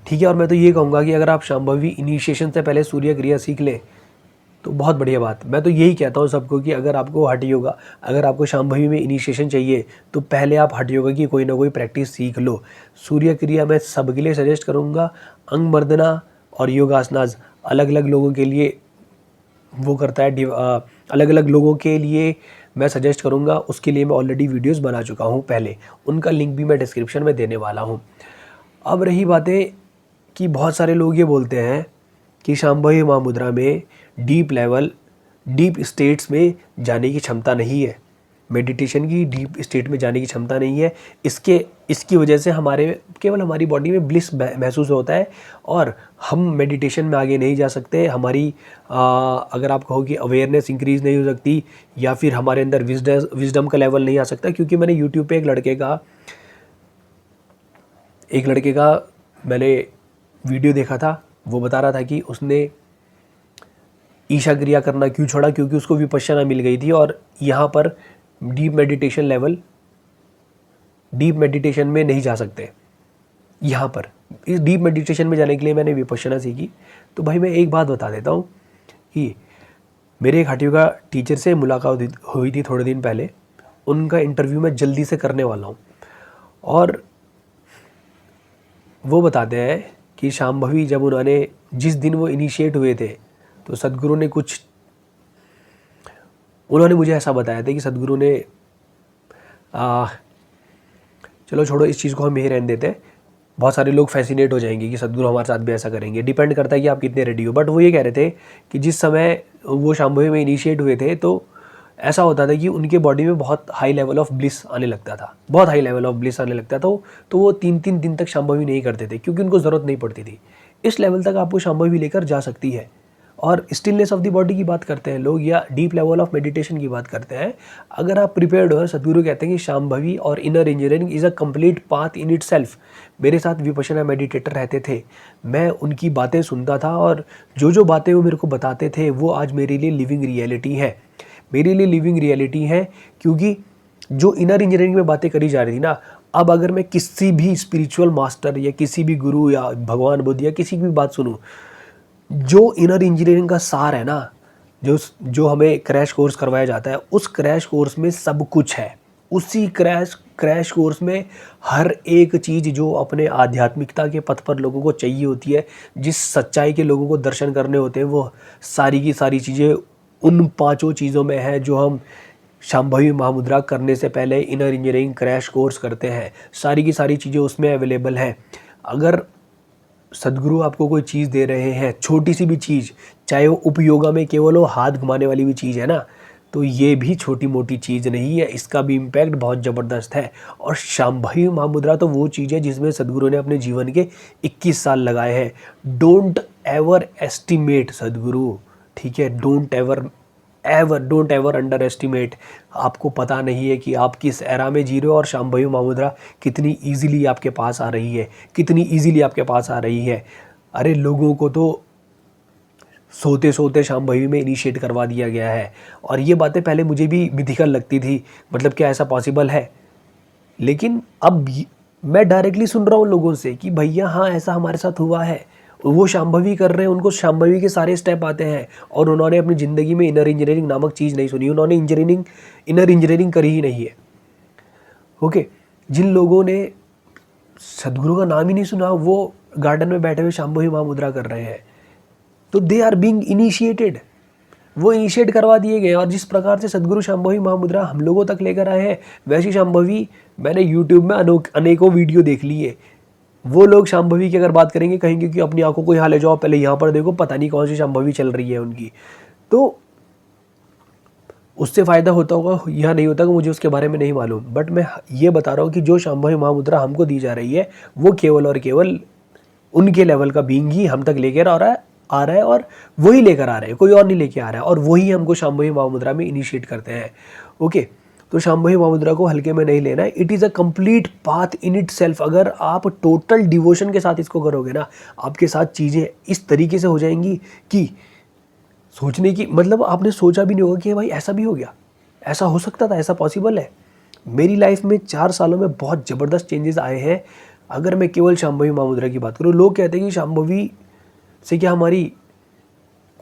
ठीक है, और मैं तो ये कहूँगा कि अगर आप शांभवी इनिशिएशन से पहले सूर्य क्रिया सीख लें तो बहुत बढ़िया बात। मैं तो यही कहता हूँ सबको कि अगर आपको हठ योगा, अगर आपको शांभवी में इनिशिएशन चाहिए, तो पहले आप हठ योगा की कोई ना कोई प्रैक्टिस सीख लो। सूर्य क्रिया मैं सबके लिए सजेस्ट करूँगा। अंग मर्दना और योगासनास अलग अलग लोगों के लिए वो करता है, अलग अलग लोगों के लिए मैं सजेस्ट करूँगा। उसके लिए मैं ऑलरेडी वीडियोज़ बना चुका हूँ पहले, उनका लिंक भी मैं डिस्क्रिप्शन में देने वाला हूँ। अब रही बातें कि बहुत सारे लोग ये बोलते हैं कि शांभवी महामुद्रा में डीप स्टेट्स में जाने की क्षमता नहीं है, मेडिटेशन की डीप स्टेट में जाने की क्षमता नहीं है। इसकी वजह से केवल हमारी बॉडी में ब्लिस महसूस होता है, और हम मेडिटेशन में आगे नहीं जा सकते। हमारी अगर आप कहो कि अवेयरनेस इंक्रीज़ नहीं हो सकती, या फिर हमारे अंदर विजडम का लेवल नहीं आ सकता। क्योंकि मैंने यूट्यूब पे एक लड़के का मैंने वीडियो देखा था, वो बता रहा था कि उसने ईशा क्रिया करना क्यों छोड़ा, क्योंकि उसको विपश्यना मिल गई थी। और यहाँ पर डीप मेडिटेशन में नहीं जा सकते। यहाँ पर इस डीप मेडिटेशन में जाने के लिए मैंने विपश्यना सीखी। तो भाई मैं एक बात बता देता हूँ कि मेरे एक हठ योगा टीचर से मुलाकात हुई थी थोड़े दिन पहले, उनका इंटरव्यू मैं जल्दी से करने वाला हूँ। और वो बताते हैं कि शांभवी जब जिस दिन वो इनिशिएट हुए थे, तो सदगुरु ने उन्होंने मुझे ऐसा बताया था कि सदगुरु ने चलो छोड़ो, इस चीज़ को हम यहीं रहने देते हैं। बहुत सारे लोग फैसिनेट हो जाएंगे कि सदगुरु हमारे साथ भी ऐसा करेंगे, डिपेंड करता है कि आप कितने रेडी हो। बट वो ये कह रहे थे कि जिस समय वो शांभवी में इनिशिएट हुए थे, तो ऐसा होता था कि उनके बॉडी में बहुत हाई लेवल ऑफ ब्लिस आने लगता था, बहुत हाई लेवल ऑफ ब्लिस आने लगता था। तो वो 3-3 दिन तक शांभवी नहीं करते थे, क्योंकि उनको ज़रूरत नहीं पड़ती थी। इस लेवल तक आपको शांभवी लेकर जा सकती है। और स्टिलनेस ऑफ द बॉडी की बात करते हैं लोग, या डीप लेवल ऑफ मेडिटेशन की बात करते हैं। अगर आप प्रिपेयर्ड हो, सदगुरु कहते हैं कि शांभवी और inner engineering is a complete path in it self. मेरे साथ विपश्यना मेडिटेटर रहते थे, मैं उनकी बातें सुनता था, और जो बातें वो मेरे को बताते थे, वो आज मेरे लिए लिविंग रियलिटी है। मेरे लिए लिविंग रियलिटी है, क्योंकि जो इनर इंजीनियरिंग में बातें करी जा रही थी ना, अब अगर मैं किसी भी स्पिरिचुअल मास्टर या किसी भी गुरु या भगवान बुद्ध या किसी की भी बात सुनूं, जो इनर इंजीनियरिंग का सार है ना, जो हमें क्रैश कोर्स करवाया जाता है, उस क्रैश कोर्स में सब कुछ है। उसी क्रैश कोर्स में हर एक चीज़ जो अपने आध्यात्मिकता के पथ पर लोगों को चाहिए होती है, जिस सच्चाई के लोगों को दर्शन करने होते हैं, वो सारी की सारी चीज़ें उन 5 चीज़ों में है जो हम शांभवी महामुद्रा करने से पहले इनर इंजीनियरिंग क्रैश कोर्स करते हैं। सारी की सारी चीज़ें उसमें अवेलेबल हैं। अगर सद्गुरु आपको कोई चीज़ दे रहे हैं, छोटी सी भी चीज़, चाहे वो उपयोगा में केवल वो हाथ घुमाने वाली भी चीज़ है ना, तो ये भी छोटी मोटी चीज़ नहीं है, इसका भी इम्पैक्ट बहुत ज़बरदस्त है। और शांभवी महामुद्रा तो वो चीज़ है जिसमें सद्गुरु ने अपने जीवन के 21 साल लगाए हैं। डोंट एवर एस्टिमेट सद्गुरु, ठीक है, डोंट एवर अंडर एस्टिमेट। आपको पता नहीं है कि आप किस एरा में जी रहे हो और शांभवी महामुद्रा कितनी ईजिली आपके पास आ रही है, कितनी ईजिली आपके पास आ रही है। अरे लोगों को तो सोते सोते शांभवी में इनिशिएट करवा दिया गया है, और ये बातें पहले मुझे भी मिथिकल लगती थी, मतलब क्या ऐसा पॉसिबल है। लेकिन अब मैं डायरेक्टली सुन रहा हूँ लोगों से कि भैया हाँ ऐसा हमारे साथ हुआ है, वो शांभवी कर रहे हैं, उनको शांभवी के सारे स्टेप आते हैं, और उन्होंने अपनी ज़िंदगी में इनर इंजीनियरिंग नामक चीज़ नहीं सुनी, उन्होंने इनर इंजीनियरिंग करी ही नहीं है। ओके, जिन लोगों ने सद्गुरु का नाम ही नहीं सुना वो गार्डन में बैठे हुए शांभवी महामुद्रा कर रहे हैं, तो दे आर बीइंग इनिशिएटेड, वो इनिशिएट करवा दिए गए। और जिस प्रकार से सद्गुरु शांभवी महामुद्रा हम लोगों तक लेकर आए हैं, वैसी शांभवी मैंने यूट्यूब में अनेकों वीडियो देख ली है। वो लोग शांभवी की अगर बात करेंगे कहेंगे कि अपनी आंखों को यहाँ ले जाओ, पहले यहाँ पर देखो, पता नहीं कौन सी शांभवी चल रही है उनकी। तो उससे फ़ायदा होता होगा या नहीं होता, मुझे उसके बारे में नहीं मालूम, बट मैं ये बता रहा हूँ कि जो शांभवी महामुद्रा हमको दी जा रही है वो केवल और केवल उनके लेवल का बीइंग ही हम तक लेकर आ रहा है और वही लेकर आ रहे हैं, कोई और नहीं लेके आ रहा है, और वही हमको शांभवी महामुद्रा में इनिशिएट करते हैं। ओके, तो शांभवी महामुद्रा को हल्के में नहीं लेना है, it is a complete path in it self. अगर आप टोटल डिवोशन के साथ इसको करोगे ना, आपके साथ चीज़ें इस तरीके से हो जाएंगी कि सोचने की मतलब आपने सोचा भी नहीं होगा कि भाई ऐसा भी हो गया, ऐसा हो सकता था, ऐसा पॉसिबल है। मेरी लाइफ में 4 सालों में बहुत ज़बरदस्त चेंजेस आए हैं। अगर मैं केवल शांभवी महामुद्रा की बात करूँ, लोग कहते हैं कि शांभवी से क्या हमारी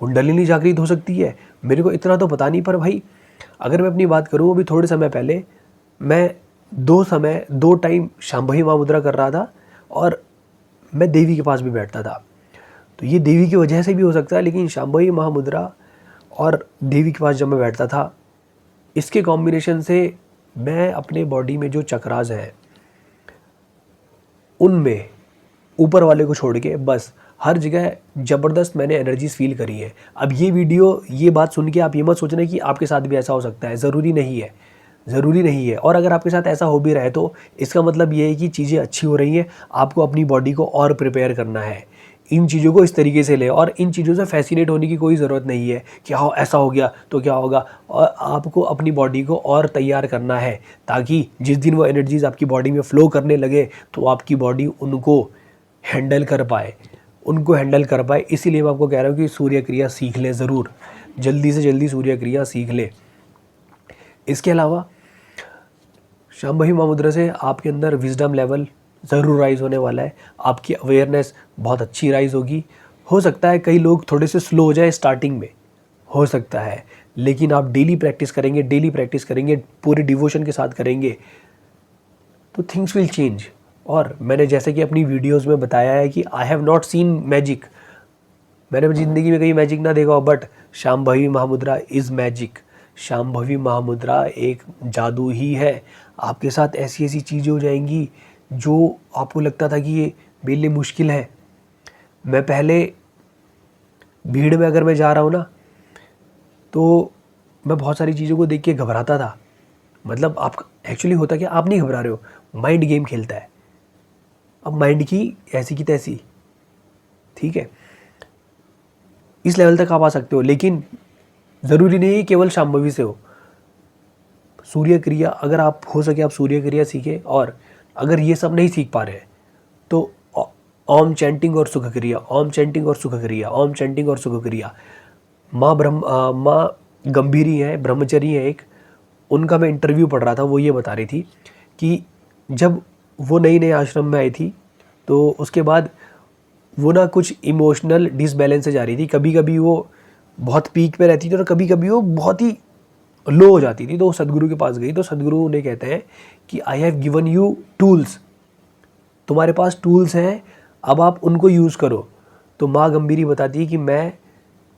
कुंडलिनी जागृत हो सकती है, मेरे को इतना तो पता नहीं, पर भाई अगर मैं अपनी बात करूँ, अभी थोड़े समय पहले मैं 2 टाइम शांभवी महामुद्रा कर रहा था और मैं देवी के पास भी बैठता था। तो ये देवी की वजह से भी हो सकता है, लेकिन शांभवी महामुद्रा और देवी के पास जब मैं बैठता था, इसके कॉम्बिनेशन से मैं अपने बॉडी में जो चक्रास हैं उनमें ऊपर वाले को छोड़ के बस हर जगह ज़बरदस्त मैंने एनर्जीज फील करी है। अब ये बात सुन के आप ये मत सोचना कि आपके साथ भी ऐसा हो सकता है, ज़रूरी नहीं है, ज़रूरी नहीं है। और अगर आपके साथ ऐसा हो भी रहा है तो इसका मतलब ये है कि चीज़ें अच्छी हो रही हैं, आपको अपनी बॉडी को और प्रिपेयर करना है। इन चीज़ों को इस तरीके से ले, और इन चीज़ों से फैसिनेट होने की कोई ज़रूरत नहीं है कि हाँ ऐसा हो गया तो क्या होगा, और आपको अपनी बॉडी को और तैयार करना है ताकि जिस दिन वो एनर्जीज आपकी बॉडी में फ़्लो करने लगे तो आपकी बॉडी उनको हैंडल कर पाए। इसीलिए मैं आपको कह रहा हूँ कि सूर्य क्रिया सीख लें ज़रूर, जल्दी से जल्दी सूर्य क्रिया सीख लें। इसके अलावा शांभवी महामुद्रा से आपके अंदर विजडम लेवल ज़रूर राइज़ होने वाला है, आपकी अवेयरनेस बहुत अच्छी राइज़ होगी। हो सकता है कई लोग थोड़े से स्लो हो जाए स्टार्टिंग में, हो सकता है, लेकिन आप डेली प्रैक्टिस करेंगे, पूरे डिवोशन के साथ करेंगे तो थिंग्स विल चेंज। और मैंने जैसे कि अपनी वीडियोस में बताया है कि I have not seen magic, मैंने ज़िंदगी में कहीं मैजिक ना देखा हो, but Shambhavi Mahamudra is magic. Shambhavi Mahamudra एक जादू ही है। आपके साथ ऐसी ऐसी चीज़ें हो जाएंगी जो आपको लगता था कि ये मेरे लिए मुश्किल है। मैं पहले भीड़ में अगर मैं जा रहा हूँ ना, तो मैं बहुत सारी चीज़ों को देख के घबराता था। मतलब आप एक्चुअली होता क्या, आप नहीं घबरा रहे हो, माइंड गेम खेलता है। अब माइंड की ऐसी की तैसी, ठीक है, इस लेवल तक आप आ सकते हो, लेकिन ज़रूरी नहीं है केवल शांभवी से हो। सूर्य क्रिया अगर आप हो सके आप सूर्य क्रिया सीखें, और अगर ये सब नहीं सीख पा रहे हैं तो ओम चैंटिंग और सुख क्रिया, ओम चैंटिंग और सुख क्रिया, ओम चैंटिंग और सुख क्रिया। माँ गंभीरी हैं, ब्रह्मचरी हैं एक, उनका मैं इंटरव्यू पढ़ रहा था, वो ये बता रही थी कि जब वो नई नई आश्रम में आई थी तो उसके बाद वो ना कुछ इमोशनल डिसबैलेंस से जा रही थी। कभी कभी वो बहुत पीक पे रहती थी और कभी कभी वो बहुत ही लो हो जाती थी। तो वो सदगुरु के पास गई, तो सदगुरु उन्हें कहते हैं कि I have given you tools, तुम्हारे पास टूल्स हैं, अब आप उनको यूज़ करो। तो माँ गंभीरी बताती है कि मैं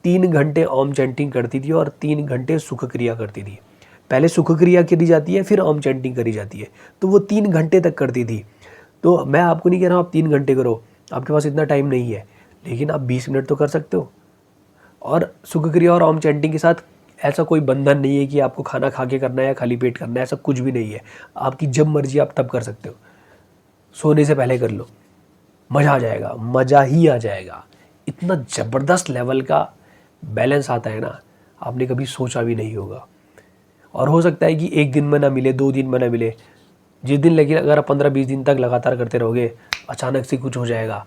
3 घंटे ओम चैंटिंग करती थी और 3 घंटे सुख क्रिया करती थी। पहले सुख क्रिया करी जाती है, फिर ओम चैंटिंग करी जाती है, तो वो 3 घंटे तक करती थी। तो मैं आपको नहीं कह रहा हूँ आप 3 घंटे करो, आपके पास इतना टाइम नहीं है, लेकिन आप 20 मिनट तो कर सकते हो। और सुख क्रिया और ओम चैंटिंग के साथ ऐसा कोई बंधन नहीं है कि आपको खाना खा के करना है या खाली पेट करना है, ऐसा कुछ भी नहीं है। आपकी जब मर्जी आप तब कर सकते हो, सोने से पहले कर लो, मज़ा आ जाएगा, मज़ा ही आ जाएगा। इतना ज़बरदस्त लेवल का बैलेंस आता है ना, आपने कभी सोचा भी नहीं होगा। और हो सकता है कि एक दिन में ना मिले, 2 दिन में ना मिले, जिस दिन लगे, अगर आप 15-20 दिन तक लगातार करते रहोगे, अचानक से कुछ हो जाएगा,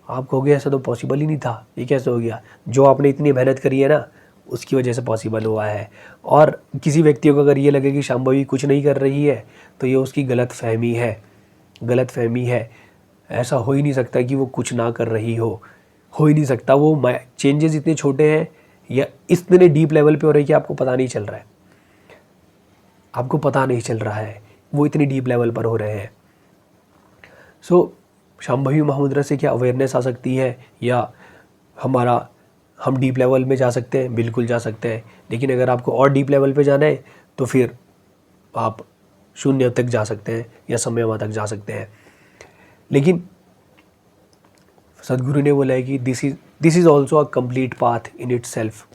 आप कहोगे ऐसा तो पॉसिबल ही नहीं था, ये कैसे हो गया। जो आपने इतनी मेहनत करी है ना, उसकी वजह से पॉसिबल हुआ है। और किसी व्यक्ति को अगर ये लगे कि शांभवी कुछ नहीं कर रही है, तो ये उसकी गलत फहमी है, गलत फहमी है। ऐसा हो ही नहीं सकता कि वो कुछ ना कर रही हो ही नहीं सकता। वो चेंजेस इतने छोटे हैं या इतने डीप लेवल पे हो रहे हैं कि आपको पता नहीं चल रहा है, आपको पता नहीं चल रहा है, वो इतनी डीप लेवल पर हो रहे हैं। सो शांभवी महामुद्रा से क्या अवेयरनेस आ सकती है या हम डीप लेवल में जा सकते हैं? बिल्कुल जा सकते हैं। लेकिन अगर आपको और डीप लेवल पे जाना है तो फिर आप शून्य तक जा सकते हैं या समयमा तक जा सकते हैं। लेकिन सदगुरु ने बोला है कि this is also a complete path in it self.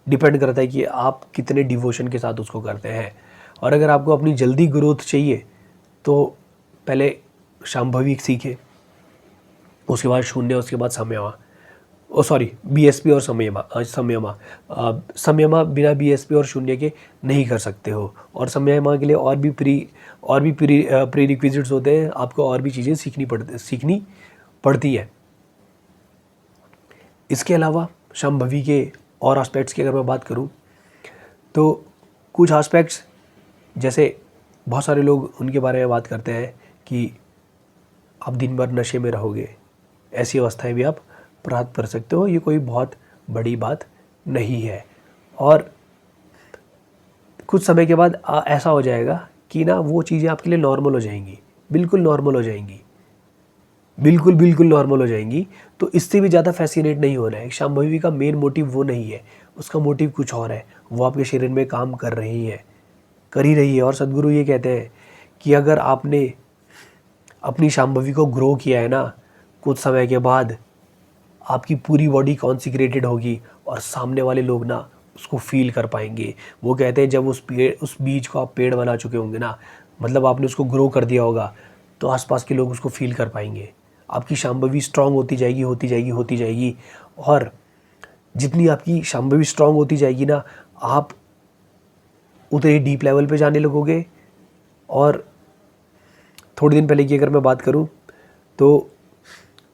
Depend करता है कि आप कितने डिवोशन के साथ उसको करते हैं। और अगर आपको अपनी जल्दी ग्रोथ चाहिए तो पहले शांभवी सीखे, उसके बाद शून्य, उसके बाद समयमा, बीएसपी और संयमा बिना बीएसपी और शून्य के नहीं कर सकते हो। और संयमा के लिए और भी प्री रिक्विजिट्स होते हैं, आपको और भी चीज़ें सीखनी पड़ती है। इसके अलावा शांभवी के और एस्पेक्ट्स की अगर मैं बात करूं तो कुछ एस्पेक्ट्स, जैसे बहुत सारे लोग उनके बारे में बात करते हैं कि आप दिन भर नशे में रहोगे, ऐसी अवस्थाएं भी आप प्राप्त कर सकते हो। ये कोई बहुत बड़ी बात नहीं है। और कुछ समय के बाद ऐसा हो जाएगा कि ना वो चीज़ें आपके लिए नॉर्मल हो जाएंगी, बिल्कुल नॉर्मल हो जाएंगी, बिल्कुल नॉर्मल हो जाएंगी। तो इससे भी ज़्यादा फैसिनेट नहीं होना है। शांभवी का मेन मोटिव वो नहीं है, उसका मोटिव कुछ और है। वो आपके शरीर में काम कर रही है, कर ही रही है। और सदगुरु ये कहते हैं कि अगर आपने अपनी शांभवी को ग्रो किया है ना, कुछ समय के बाद आपकी पूरी बॉडी कॉन्सिक्रेटेड होगी और सामने वाले लोग ना उसको फील कर पाएंगे। वो कहते हैं जब उस बीज को आप पेड़ बना चुके होंगे ना, मतलब आपने उसको ग्रो कर दिया होगा, तो आसपास के लोग उसको फील कर पाएंगे। आपकी शांभवी स्ट्रांग होती जाएगी। और जितनी आपकी शांभवी स्ट्रांग होती जाएगी ना, आप उतने ही डीप लेवल पे जाने लगोगे। और थोड़े दिन पहले की अगर मैं बात करूं तो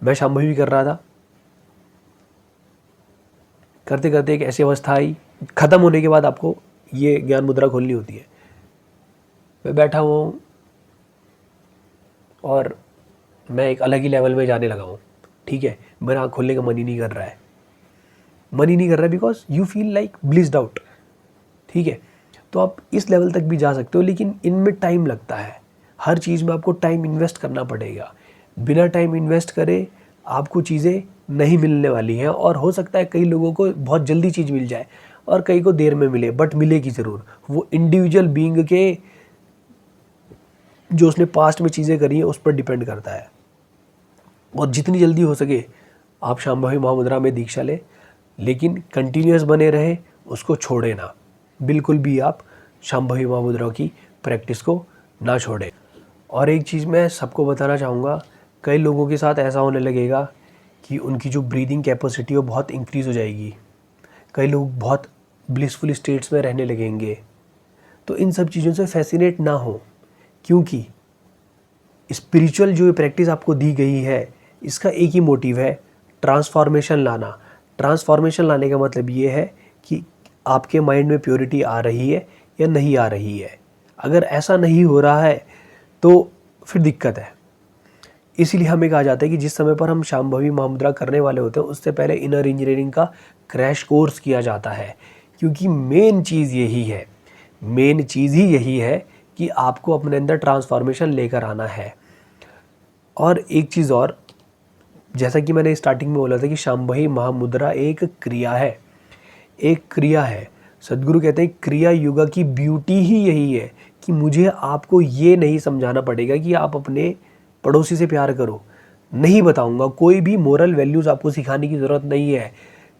मैं शांभवी कर रहा था, करते करते एक ऐसी अवस्था आई, ख़त्म होने के बाद आपको ये ज्ञान मुद्रा खोलनी होती है। मैं बैठा हुआ हूँ और मैं एक अलग ही लेवल में जाने लगा हूँ, ठीक है। मेरा आँख खोलने का मन ही नहीं कर रहा है, because you feel like blissed out, ठीक है। तो आप इस लेवल तक भी जा सकते हो, लेकिन इनमें टाइम लगता है। हर चीज़ में आपको टाइम इन्वेस्ट करना पड़ेगा। बिना टाइम इन्वेस्ट करे आपको चीज़ें नहीं मिलने वाली हैं। और हो सकता है कई लोगों को बहुत जल्दी चीज़ मिल जाए और कई को देर में मिले, बट मिलेगी ज़रूर। वो इंडिविजुअल बीइंग के, जो उसने पास्ट में चीज़ें करी हैं, उस पर डिपेंड करता है। और जितनी जल्दी हो सके आप शांभवी महामुद्रा में दीक्षा लें, लेकिन कंटिन्यूअस बने रहे, उसको छोड़े ना, बिल्कुल भी आप शांभवी महामुद्रा की प्रैक्टिस को ना छोड़ें। और एक चीज़ मैं सबको बताना चाहूँगा, कई लोगों के साथ ऐसा होने लगेगा कि उनकी जो ब्रीदिंग कैपेसिटी वो बहुत इंक्रीज़ हो जाएगी। कई लोग बहुत ब्लिसफुल स्टेट्स में रहने लगेंगे। तो इन सब चीज़ों से फैसिनेट ना हो, क्योंकि स्पिरिचुअल जो प्रैक्टिस आपको दी गई है, इसका एक ही मोटिव है, ट्रांसफॉर्मेशन लाना। ट्रांसफॉर्मेशन लाने का मतलब ये है कि आपके माइंड में प्योरिटी आ रही है या नहीं आ रही है। अगर ऐसा नहीं हो रहा है तो फिर दिक्कत है। इसीलिए हमें कहा जाता है कि जिस समय पर हम शांभवी महामुद्रा करने वाले होते हैं, उससे पहले इनर इंजीनियरिंग का क्रैश कोर्स किया जाता है। क्योंकि मेन चीज़ ही यही है कि आपको अपने अंदर ट्रांसफॉर्मेशन लेकर आना है। और एक चीज़ और, जैसा कि मैंने स्टार्टिंग में बोला था कि शांभवी महामुद्रा एक क्रिया है। सदगुरु कहते हैं क्रिया योगा की ब्यूटी ही यही है कि मुझे आपको ये नहीं समझाना पड़ेगा कि आप अपने पड़ोसी से प्यार करो। नहीं बताऊंगा, कोई भी मोरल वैल्यूज़ आपको सिखाने की ज़रूरत नहीं है।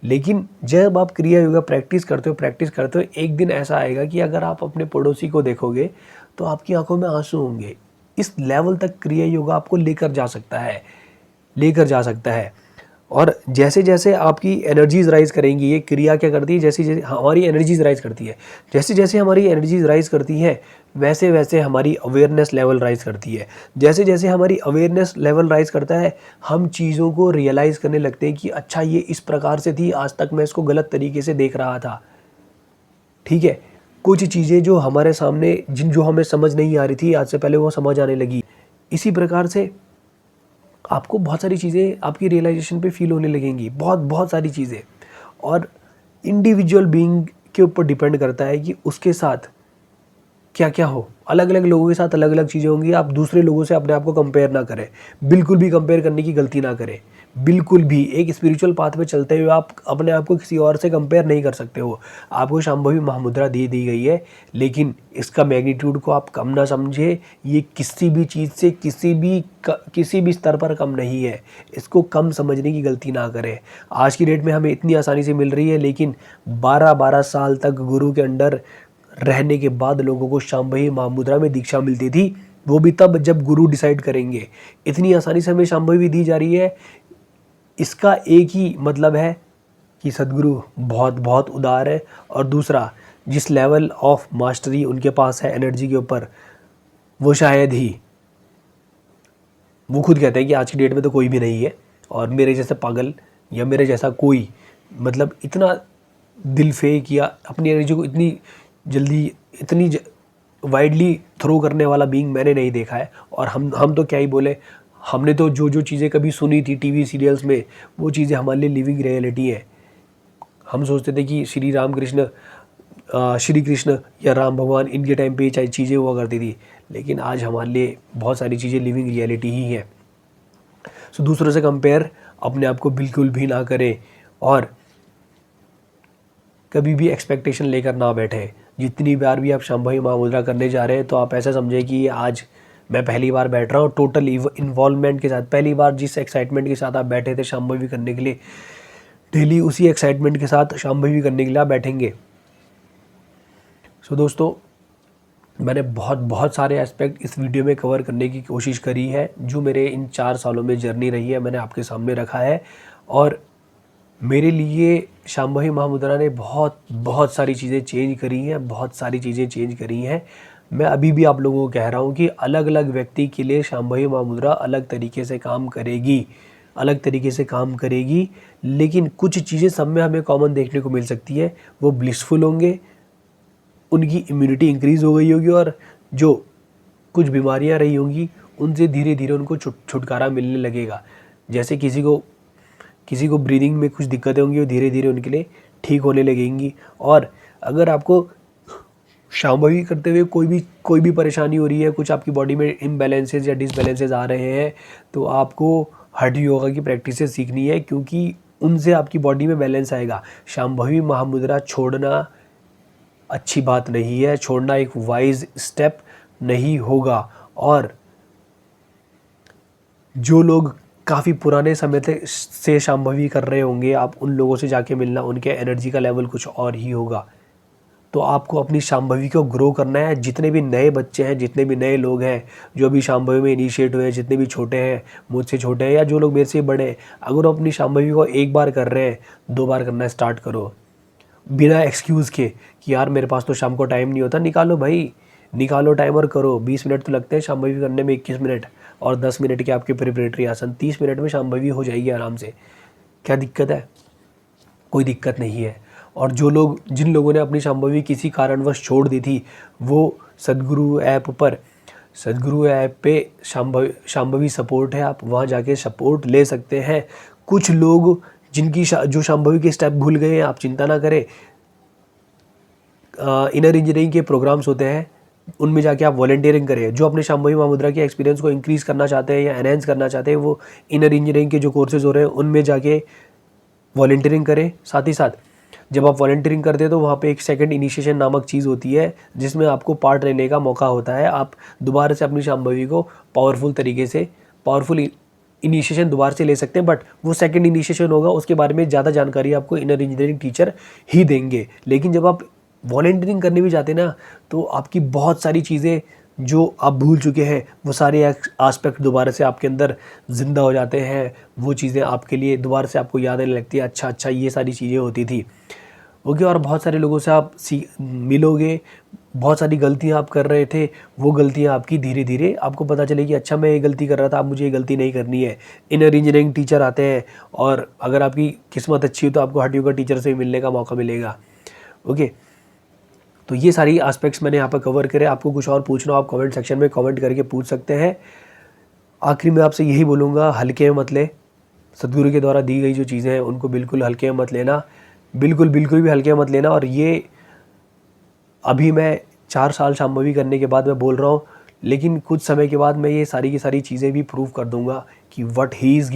लेकिन जब आप क्रिया योगा प्रैक्टिस करते हो, एक दिन ऐसा आएगा कि अगर आप अपने पड़ोसी को देखोगे तो आपकी आंखों में आंसू होंगे। इस लेवल तक क्रिया योगा आपको लेकर जा सकता है। और जैसे जैसे आपकी एनर्जीज राइज करेंगी, ये क्रिया क्या करती है, जैसे जैसे हमारी एनर्जीज राइज करती है, जैसे जैसे हमारी एनर्जीज राइज करती हैं वैसे वैसे हमारी अवेयरनेस लेवल राइज करती है। जैसे जैसे हमारी अवेयरनेस लेवल राइज करता है, हम चीज़ों को रियलाइज़ करने लगते हैं कि अच्छा ये इस प्रकार से थी, आज तक मैं इसको गलत तरीके से देख रहा था। ठीक है, कुछ चीज़ें जो हमारे सामने जो हमें समझ नहीं आ रही थी, आज से पहले वो समझ आने लगी। इसी प्रकार से आपको बहुत सारी चीज़ें आपकी रियलाइजेशन पे फील होने लगेंगी, बहुत बहुत सारी चीज़ें। और इंडिविजुअल बीइंग के ऊपर डिपेंड करता है कि उसके साथ क्या क्या हो। अलग अलग लोगों के साथ अलग अलग चीज़ें होंगी। आप दूसरे लोगों से अपने आप को कंपेयर ना करें, बिल्कुल भी कंपेयर करने की गलती ना करें, बिल्कुल भी। एक स्पिरिचुअल पाथ पे चलते हुए आप अपने आप को किसी और से कंपेयर नहीं कर सकते हो। आपको शांभवी महामुद्रा दी गई है, लेकिन इसका मैग्नीट्यूड को आप कम ना समझे। ये किसी भी चीज़ से किसी भी स्तर पर कम नहीं है। इसको कम समझने की गलती ना करें। आज की डेट में हमें इतनी आसानी से मिल रही है, लेकिन 12-12 साल तक गुरु के अंडर रहने के बाद लोगों को शांभवी महामुद्रा में दीक्षा मिलती थी, वो भी तब जब गुरु डिसाइड करेंगे। इतनी आसानी से हमें शांभवी दी जा रही है, इसका एक ही मतलब है कि सद्गुरु बहुत बहुत उदार है। और दूसरा, जिस लेवल ऑफ मास्टरी उनके पास है एनर्जी के ऊपर, वो शायद ही, वो खुद कहते हैं कि आज की डेट में तो कोई भी नहीं है। और मेरे जैसा पागल या मेरे जैसा कोई, मतलब इतना दिल फेंक या अपनी एनर्जी को इतनी जल्दी इतनी वाइडली थ्रो करने वाला बीइंग मैंने नहीं देखा है। और हम तो क्या ही बोले, हमने तो जो जो चीज़ें कभी सुनी थी टीवी सीरियल्स में, वो चीज़ें हमारे लिए लिविंग रियलिटी है। हम सोचते थे कि श्री कृष्ण या राम भगवान, इनके टाइम पे ये चीज़ें हुआ करती थी, लेकिन आज हमारे लिए बहुत सारी चीज़ें लिविंग रियलिटी ही है। सो दूसरों से कंपेयर अपने आप को बिल्कुल भी ना करें, और कभी भी एक्सपेक्टेशन लेकर ना बैठे। जितनी बार भी आप शांभवी महामुद्रा करने जा रहे हैं, तो आप ऐसा समझे कि आज मैं पहली बार बैठ रहा हूँ, टोटल इन्वॉल्वमेंट के साथ। पहली बार जिस एक्साइटमेंट के साथ आप बैठे थे शांभवी करने के लिए, डेली उसी एक्साइटमेंट के साथ शांभवी करने के लिए आप बैठेंगे। सो दोस्तों, मैंने बहुत बहुत सारे एस्पेक्ट इस वीडियो में कवर करने की कोशिश करी है। जो मेरे इन 4 सालों में जर्नी रही है, मैंने आपके सामने रखा है। और मेरे लिए शांभवी महामुद्रा ने बहुत बहुत सारी चीज़ें चेंज करी हैं, बहुत सारी चीज़ें चेंज करी हैं। मैं अभी भी आप लोगों को कह रहा हूँ कि अलग अलग व्यक्ति के लिए शांभवी महामुद्रा अलग तरीके से काम करेगी, लेकिन कुछ चीज़ें सब में हमें कॉमन देखने को मिल सकती है। वो ब्लिसफुल होंगे, उनकी इम्यूनिटी इंक्रीज़ हो गई होगी, और जो कुछ बीमारियां रही होंगी उनसे धीरे धीरे उनको छुटकारा मिलने लगेगा। जैसे किसी को ब्रीदिंग में कुछ दिक्कतें होंगी, वो धीरे धीरे उनके लिए ठीक होने लगेंगी। और अगर आपको शांभवी करते हुए कोई भी परेशानी हो रही है, कुछ आपकी बॉडी में इम्बैलेंसेस या डिसबैलेंसेस आ रहे हैं, तो आपको हठ योगा की प्रैक्टिसेस सीखनी है, क्योंकि उनसे आपकी बॉडी में बैलेंस आएगा। शांभवी महामुद्रा छोड़ना अच्छी बात नहीं है, छोड़ना एक वाइज स्टेप नहीं होगा। और जो लोग काफ़ी पुराने समय से शांभवी कर रहे होंगे, आप उन लोगों से जाके मिलना, उनके एनर्जी का लेवल कुछ और ही होगा। तो आपको अपनी शांभवी को ग्रो करना है। जितने भी नए बच्चे हैं, जितने भी नए लोग हैं जो अभी शांभवी में इनिशिएट हुए हैं, जितने भी छोटे हैं, मुझसे छोटे हैं या जो लोग मेरे से बड़े हैं, अगर वो अपनी शांभवी को 1 बार कर रहे हैं, 2 बार करना स्टार्ट करो, बिना एक्सक्यूज़ के कि यार मेरे पास तो शाम को टाइम नहीं होता। निकालो भाई, निकालो टाइम और करो। 20 मिनट तो लगते हैं शांभवी करने में, 21 मिनट, और 10 मिनट के आपके प्रिपरेटरी आसन, 30 मिनट में शांभवी हो जाएगी आराम से। क्या दिक्कत है? कोई दिक्कत नहीं है। और जिन लोगों ने अपनी शांभवी किसी कारणवश छोड़ दी थी, वो सद्गुरु ऐप पे शांभवी सपोर्ट है, आप वहाँ जाके सपोर्ट ले सकते हैं। कुछ लोग जो शांभवी के स्टेप भूल गए हैं, आप चिंता ना करें। इनर इंजीनियरिंग के प्रोग्राम्स होते हैं, उनमें जाके आप वॉलंटियरिंग करें। जो अपने शांभवी महामुद्रा के एक्सपीरियंस को इंक्रीज़ करना चाहते हैं या एनहेंस करना चाहते हैं, वो इनर इंजीनियरिंग के जो कोर्सेज हो रहे हैं उनमें जाके वॉलंटियरिंग करें। साथ ही साथ जब आप वॉलंटियरिंग करते हैं तो वहाँ पे एक सेकंड इनिशिएशन नामक चीज़ होती है, जिसमें आपको पार्ट लेने का मौका होता है। आप दोबारा से अपनी शांभवी को पावरफुल इनिशिएशन दोबारा से ले सकते हैं, बट वो सेकंड इनिशिएशन होगा, उसके बारे में ज़्यादा जानकारी आपको इनर इंजीनियरिंग टीचर ही देंगे। लेकिन जब आप वॉलंटियरिंग करने भी जाते हैं ना, तो आपकी बहुत सारी चीज़ें जो आप भूल चुके हैं वो सारे एस्पेक्ट दोबारा से आपके अंदर ज़िंदा हो जाते हैं। वो चीज़ें आपके लिए दोबारा से आपको याद आने लगती है, अच्छा अच्छा ये सारी चीज़ें होती थी। ओके, और बहुत सारे लोगों से आप मिलोगे, बहुत सारी गलतियां आप कर रहे थे, वो गलतियां आपकी धीरे धीरे आपको पता चलेगी, अच्छा मैं ये गलती कर रहा था, अब मुझे ये गलती नहीं करनी है। इनर इंजीनियरिंग टीचर आते हैं, और अगर आपकी किस्मत अच्छी हो तो आपको हर योगा टीचर से मिलने का मौका मिलेगा। ओके, तो ये सारी एस्पेक्ट्स मैंने यहाँ पर कवर करे। आपको कुछ और पूछना हो आप कमेंट सेक्शन में कमेंट करके पूछ सकते हैं। आखिरी में आपसे यही बोलूँगा, हल्के में मत ले। सदगुरु के द्वारा दी गई जो चीज़ें हैं उनको बिल्कुल हल्के में मत लेना, बिल्कुल बिल्कुल भी हल्के में मत लेना। और ये अभी मैं 4 साल शांभवी करने के बाद मैं बोल रहा हूँ, लेकिन कुछ समय के बाद मैं ये सारी की सारी चीज़ें भी प्रूव कर दूँगा कि what he is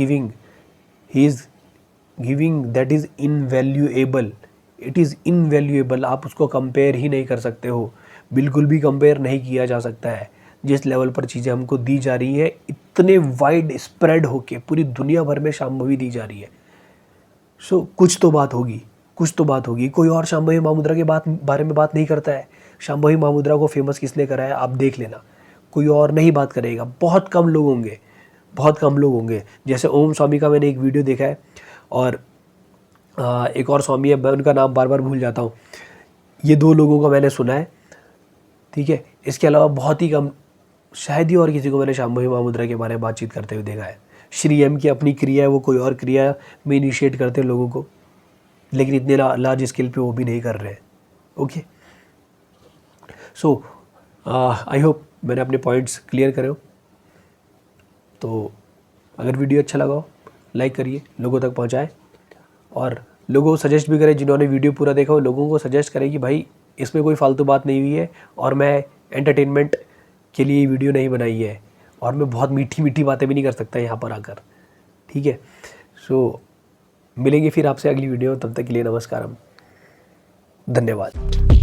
giving that is invaluable. It is invaluable. आप उसको कंपेयर ही नहीं कर सकते हो, बिल्कुल भी कंपेयर नहीं किया जा सकता है। जिस लेवल पर चीज़ें हमको दी जा रही हैं, इतने वाइड स्प्रेड होके पूरी दुनिया भर में शांभवी दी जा रही है। सो कुछ तो बात होगी, कुछ तो बात होगी। कोई और शांभवी महामुद्रा के बारे में बात नहीं करता है। शांभवी महामुद्रा को फेमस किसने करा है आप देख लेना, कोई और नहीं बात करेगा। बहुत कम लोग होंगे, बहुत कम लोग होंगे। जैसे ओम स्वामी का मैंने एक वीडियो देखा है, और एक और स्वामी है, मैं उनका नाम बार बार भूल जाता हूँ। ये 2 लोगों का मैंने सुना है, ठीक है। इसके अलावा बहुत ही कम, शायद ही और किसी को मैंने शांभवी महामुद्रा के बारे में बातचीत करते हुए देखा है। श्री एम की अपनी क्रिया है, वो कोई और क्रिया में इनिशिएट करते हैं लोगों को, लेकिन इतने लार्ज स्केल पे वो भी नहीं कर रहे हैं। ओके, सो आई होप मैंने अपने पॉइंट्स क्लियर करे हो। तो अगर वीडियो अच्छा लगा हो लाइक करिए, लोगों तक पहुंचाएं, और लोगों को सजेस्ट भी करें, जिन्होंने वीडियो पूरा देखा हो लोगों को सजेस्ट करें कि भाई इसमें कोई फालतू बात नहीं हुई है, और मैं एंटरटेनमेंट के लिए वीडियो नहीं बनाई है, और मैं बहुत मीठी मीठी बातें भी नहीं कर सकता यहाँ पर आकर, ठीक है। सो मिलेंगे फिर आपसे अगली वीडियो, तब तक के लिए नमस्कारम, धन्यवाद।